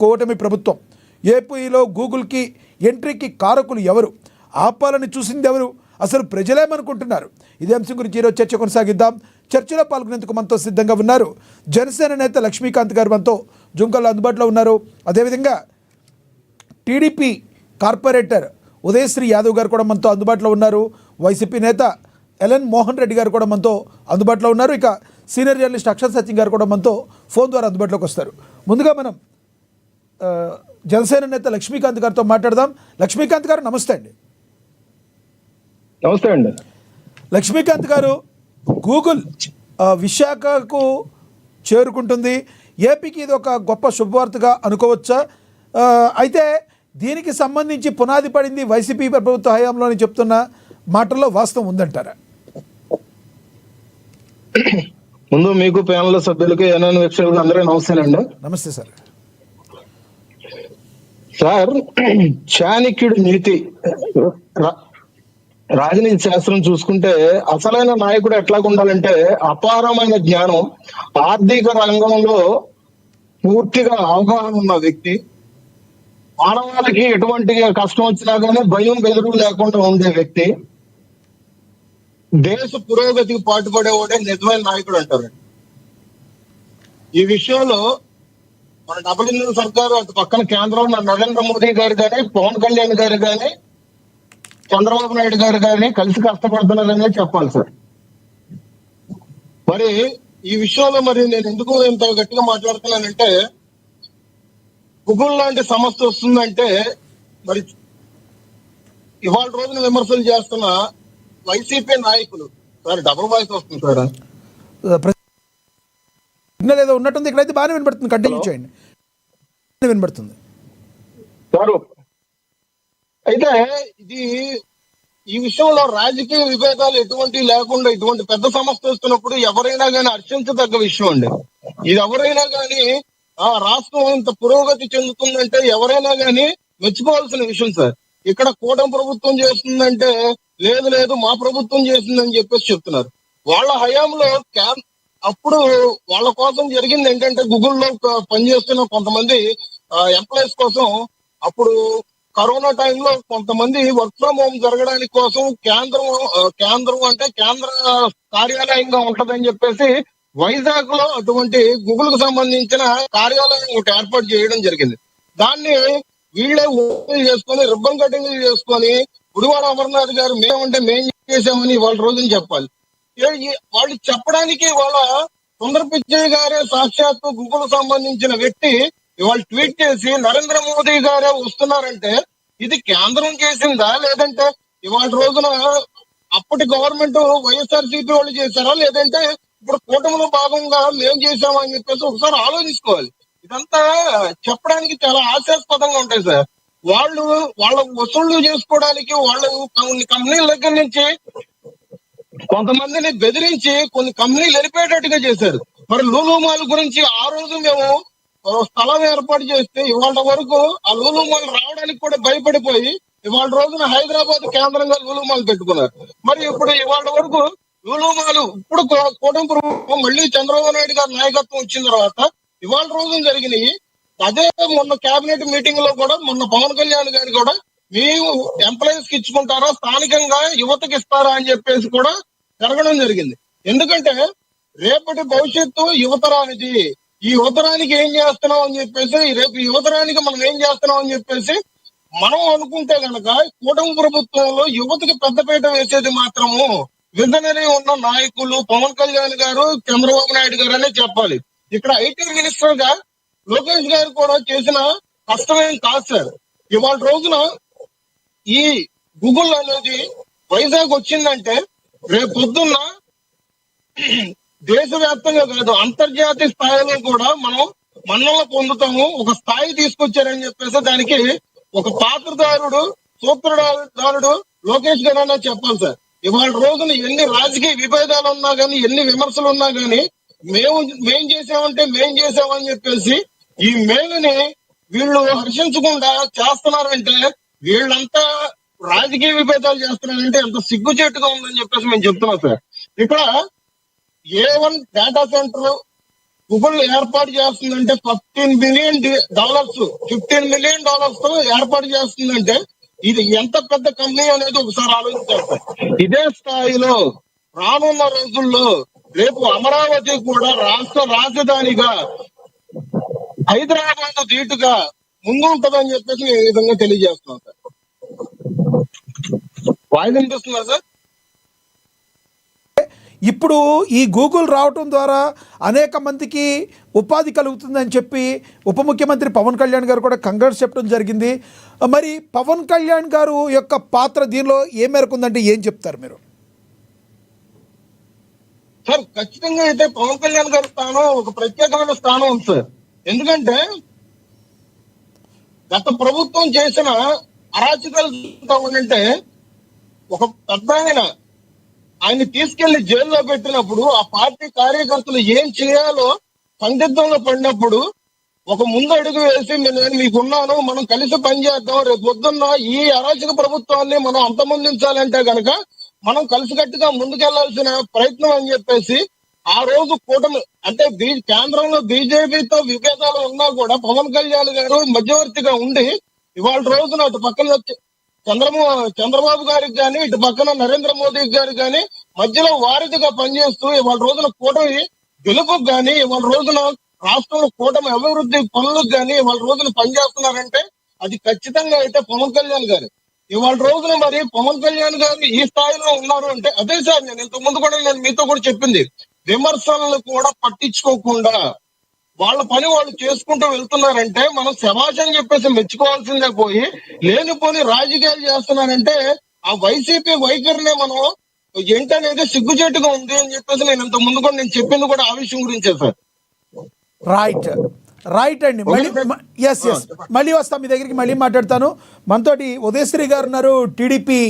కూటమి ప్రభుత్వం. ఏపీలో గూగుల్కి ఎంట్రీకి కారకులు ఎవరు? ఆపాలని చూసింది ఎవరు? అసలు ప్రజలేమనుకుంటున్నారు? ఇదే అంశం గురించి ఈరోజు చర్చ కొనసాగిద్దాం. చర్చలో పాల్గొనేందుకు మనతో సిద్ధంగా ఉన్నారు జనసేన నేత లక్ష్మీకాంత్ గారు మనతో జూమ్ కాల్లో అందుబాటులో ఉన్నారు. అదేవిధంగా టీడీపీ కార్పొరేటర్ ఉదయశ్రీ యాదవ్ గారు కూడా మనతో అందుబాటులో ఉన్నారు. వైసీపీ నేత ఎల్ఎన్ మోహన్ రెడ్డి గారు కూడా మనతో అందుబాటులో ఉన్నారు. ఇక సీనియర్ జర్నలిస్ట్ అక్షర్ సత్యం గారు కూడా మనతో ఫోన్ ద్వారా అందుబాటులోకి వస్తారు. ముందుగా మనం జనసేన నేత లక్ష్మీకాంత్ గారితో మాట్లాడదాం. లక్ష్మీకాంత్ గారు నమస్తే అండి. నమస్తే అండి. లక్ష్మీకాంత్ గారు, గూగుల్ విశాఖకు చేరుకుంటుంది. ఏపీకి ఇది ఒక గొప్ప శుభవార్తగా అనుకోవచ్చా? అయితే దీనికి సంబంధించి పునాది పడింది వైసీపీ ప్రభుత్వ హయాంలో అని చెప్తున్న మాటల్లో వాస్తవం ఉందంటారా? ముందు మీకు ప్యానల్ సభ్యులకి ఏమైనా వీక్షకులకు అందరూ నమస్తేనండి. నమస్తే సార్. సార్, చాణక్యుడి నీతి రాజనీతి శాస్త్రం చూసుకుంటే అసలైన నాయకుడు ఎట్లా ఉండాలంటే అపారమైన జ్ఞానం, ఆర్థిక రంగంలో పూర్తిగా అవగాహన ఉన్న వ్యక్తి, మానవాళికి ఎటువంటి కష్టం వచ్చినా కానీ భయం బెదురు లేకుండా ఉండే వ్యక్తి, దేశ పురోగతికి పాటుపడేవాడే నిజమైన నాయకుడు అంటారు. ఈ విషయంలో మన డబుల్ ఇంజిన్ సర్కారు అటు పక్కన కేంద్రంలో నరేంద్ర మోదీ గారు కానీ, పవన్ కళ్యాణ్ గారు కానీ, చంద్రబాబు నాయుడు గారు కానీ కలిసి కష్టపడుతున్నారనే చెప్పాలి సార్. మరి ఈ విషయంలో మరి నేను ఎందుకు ఇంత గట్టిగా మాట్లాడుతున్నానంటే, గూగుల్ లాంటి సమస్య వస్తుందంటే మరి ఇవాళ రోజున విమర్శలు చేస్తున్న వైసీపీ నాయకులు సార్, డబుల్ వాయిస్ వస్తుంది సార్. ఏదో ఉన్నట్టుంది, ఇక్కడైతే బాగానే వినబడుతుంది. కంటిన్యూ చేయండి. వినబడుతుంది సార్. అయితే ఇది ఈ విషయంలో రాజకీయ విభేదాలు ఎటువంటి లేకుండా ఇటువంటి పెద్ద సమస్య వస్తున్నప్పుడు ఎవరైనా కానీ హర్షించదగ్గ విషయం అండి. ఇది ఎవరైనా కానీ రాష్ట్రం ఇంత పురోగతి చెందుతుందంటే ఎవరైనా కానీ మెచ్చుకోవాల్సిన విషయం సార్. ఇక్కడ కూటమి ప్రభుత్వం చేస్తుందంటే లేదు లేదు మా ప్రభుత్వం చేసిందని చెప్పేసి చెప్తున్నారు. వాళ్ళ హయాంలో అప్పుడు వాళ్ళ కోసం జరిగింది ఏంటంటే, గూగుల్లో పనిచేస్తున్న కొంతమంది ఎంప్లాయీస్ కోసం అప్పుడు కరోనా టైంలో కొంతమంది వర్క్ ఫ్రం హోమ్ జరగడానికి కోసం కేంద్రం అంటే కేంద్ర కార్యాలయంగా ఉంటదని చెప్పేసి వైజాగ్ లో అటువంటి గూగుల్ కు సంబంధించిన కార్యాలయం ఒకటి ఏర్పాటు చేయడం జరిగింది. దాన్ని వీళ్ళే ఓపెన్ చేసుకొని రిబ్బన్ కటింగ్ చేసుకొని గుడివాడ అమర్నాథ్ గారు మేం చేసామని వాళ్ళ రోజుని చెప్పాలి. వాళ్ళు చెప్పడానికి వాళ్ళ సుందర్ పిచ్చయ్య గారే సాక్షాత్తు గూగుల్ సంబంధించిన వ్యక్తి ఇవాళ ట్వీట్ చేసి నరేంద్ర మోదీ గారే వస్తున్నారంటే ఇది కేంద్రం చేసిందా లేదంటే ఇవాళ రోజున అప్పటి గవర్నమెంట్ వైఎస్ఆర్సీపీ వాళ్ళు చేశారా లేదంటే ఇప్పుడు కూటమిలో భాగంగా మేం చేశామా అని చెప్పేసి ఒకసారి ఆలోచించుకోవాలి. ఇదంతా చెప్పడానికి చాలా హాస్యాస్పదంగా ఉంటాయి సార్. వాళ్ళ వసూళ్లు చేసుకోవడానికి వాళ్ళు కొన్ని కంపెనీల దగ్గర నుంచి కొంతమందిని బెదిరించి కొన్ని కంపెనీలు వెళ్ళిపోయేటట్టుగా చేశారు. మరి లూలు మాల్ గురించి ఆ రోజు మేము స్థలం ఏర్పాటు చేస్తే ఇవాళ వరకు ఆ లూలు మాల్ రావడానికి కూడా భయపడిపోయి ఇవాళ రోజున హైదరాబాద్ కేంద్రంగా లూలు మాల్ పెట్టుకున్నారు. మరి ఇప్పుడు ఇవాళ వరకు లూలు మాల్ ఇప్పుడు కూటమి ప్రభుత్వం మళ్ళీ చంద్రబాబు నాయుడు గారి నాయకత్వం వచ్చిన తర్వాత ఇవాళ రోజున జరిగినాయి. అదే మొన్న కేబినెట్ మీటింగ్ లో కూడా మొన్న పవన్ కళ్యాణ్ గారు కూడా మేము ఎంప్లాయీస్ కి ఇచ్చుకుంటారా స్థానికంగా యువతకి ఇస్తారా అని చెప్పేసి కూడా జరగడం జరిగింది. ఎందుకంటే రేపటి భవిష్యత్తు యువతరానిది. ఈ యువతరానికి ఏం చేస్తున్నాం అని చెప్పేసి రేపు యువతరానికి మనం ఏం చేస్తున్నాం అని చెప్పేసి మనం అనుకుంటే గనక కూటమి ప్రభుత్వంలో యువతకి పెద్దపీట వేసేది మాత్రము విజనరీ ఉన్న నాయకులు పవన్ కళ్యాణ్ గారు, చంద్రబాబు నాయుడు గారు అనే చెప్పాలి. ఇక్కడ ఐటీ మినిస్టర్ గా లోకేష్ గారు కూడా చేసిన కష్టమేం కాదు సార్. ఇవాళ రోజున ఈ గూగుల్ అనేది వైజాగ్ వచ్చిందంటే రేపు పొద్దున్న దేశవ్యాప్తంగా కాదు అంతర్జాతీయ స్థాయిలో కూడా మనం మన్నలు పొందుతాము. ఒక స్థాయి తీసుకొచ్చారని చెప్పేసి దానికి ఒక పాత్రదారుడు సూత్రధారుడు లోకేష్ గారు అనే చెప్పాలి సార్. ఇవాళ రోజున ఎన్ని రాజకీయ విభేదాలు ఉన్నా గానీ ఎన్ని విమర్శలు ఉన్నా గానీ మేం చేసామని చెప్పేసి ఈ మేలుని వీళ్ళు హర్షించకుండా చేస్తున్నారంటే వీళ్ళంతా రాజకీయ విభేదాలు చేస్తున్నారంటే ఎంత సిగ్గుచేటుగా ఉందని చెప్పేసి మేము చెప్తున్నాం సార్. ఇక్కడ A1 డేటా సెంటర్ గూగుల్ ఏర్పాటు చేస్తుందంటే $15 మిలియన్ తో ఏర్పాటు చేస్తుందంటే ఇది ఎంత పెద్ద కంపెనీ అనేది ఒకసారి ఆలోచించాలి సార్. ఇదే స్థాయిలో రానున్న రోజుల్లో రేపు అమరావతి కూడా రాష్ట్ర రాజధానిగా హైదరాబాద్ ధీటుగా ముందు ఉంటదని చెప్పేసి నేను ఈ విధంగా తెలియజేస్తున్నాను సార్. వాయిస్ వినిపిస్తుందా సార్? ఇప్పుడు ఈ గూగుల్ రావటం ద్వారా అనేక మందికి ఉపాధి కలుగుతుందని చెప్పి ఉప ముఖ్యమంత్రి పవన్ కళ్యాణ్ గారు కూడా కంగ్రాట్స్ చెప్పడం జరిగింది. మరి పవన్ కళ్యాణ్ గారు యొక్క పాత్ర దీనిలో ఏ మేరకు ఉందంటే ఏం చెప్తారు మీరు? సార్ ఖచ్చితంగా అయితే పవన్ కళ్యాణ్ గారి స్థానం ఒక ప్రత్యేకమైన స్థానం ఉంది సార్. ఎందుకంటే గత ప్రభుత్వం చేసిన అరాచకాలు అంటే ఒక పెద్ద ఆయన తీసుకెళ్లి జైల్లో పెట్టినప్పుడు ఆ పార్టీ కార్యకర్తలు ఏం చేయాలో సందిగ్ధంలో పడినప్పుడు ఒక ముందు అడుగు వేసి నేను మీకున్నాను, మనం కలిసి పనిచేద్దాం, రేపు పొద్దున్న ఈ అరాచక ప్రభుత్వాన్ని మనం అంతమొందించాలంటే గనక మనం కలిసికట్టుగా ముందుకెళ్లాల్సిన ప్రయత్నం అని చెప్పేసి ఆ రోజు కూటమి అంటే కేంద్రంలో బీజేపీతో విభేదాలు ఉన్నా కూడా పవన్ కళ్యాణ్ గారు మధ్యవర్తిగా ఉండి ఇవాళ రోజున అటు పక్కన చంద్రబాబు గారికి కానీ ఇటు పక్కన నరేంద్ర మోదీ గారికి కానీ మధ్యలో వారధిగా పనిచేస్తూ ఇవాళ రోజున కూటమి గెలుపుకు గాని ఇవాళ రోజున రాష్ట్రంలో కూటమి అభివృద్ధి పనులకు గాని ఇవాళ రోజున పనిచేస్తున్నారంటే అది ఖచ్చితంగా అయితే పవన్ కళ్యాణ్ గారు. ఇవాళ రోజున మరి పవన్ కళ్యాణ్ గారు ఈ స్థాయిలో ఉన్నారు అంటే అదే సార్ నేను ఇంతకు ముందు కూడా నేను మీతో కూడా చెప్పింది, విమర్శలను కూడా పట్టించుకోకుండా వాళ్ళ పని వాళ్ళు చేసుకుంటూ వెళ్తున్నారంటే మనం శభాష్ అని చెప్పేసి మెచ్చుకోవాల్సిందే పోయి లేనిపోని రాజకీయాలు చేస్తున్నారంటే ఆ వైసీపీ వైఖరినే మనం ఏంటనేది సిగ్గుచేటుగా ఉంది అని చెప్పేసి నేను ఇంతకు ముందు కూడా నేను చెప్పింది కూడా ఆ విషయం గురించే సార్. రైట్ అండి. మళ్ళీ వస్తాం మీ దగ్గరికి, మళ్ళీ మాట్లాడతాను. మనతోటి ఉదయశ్రీ గారు ఉన్నారు, టీడీపీ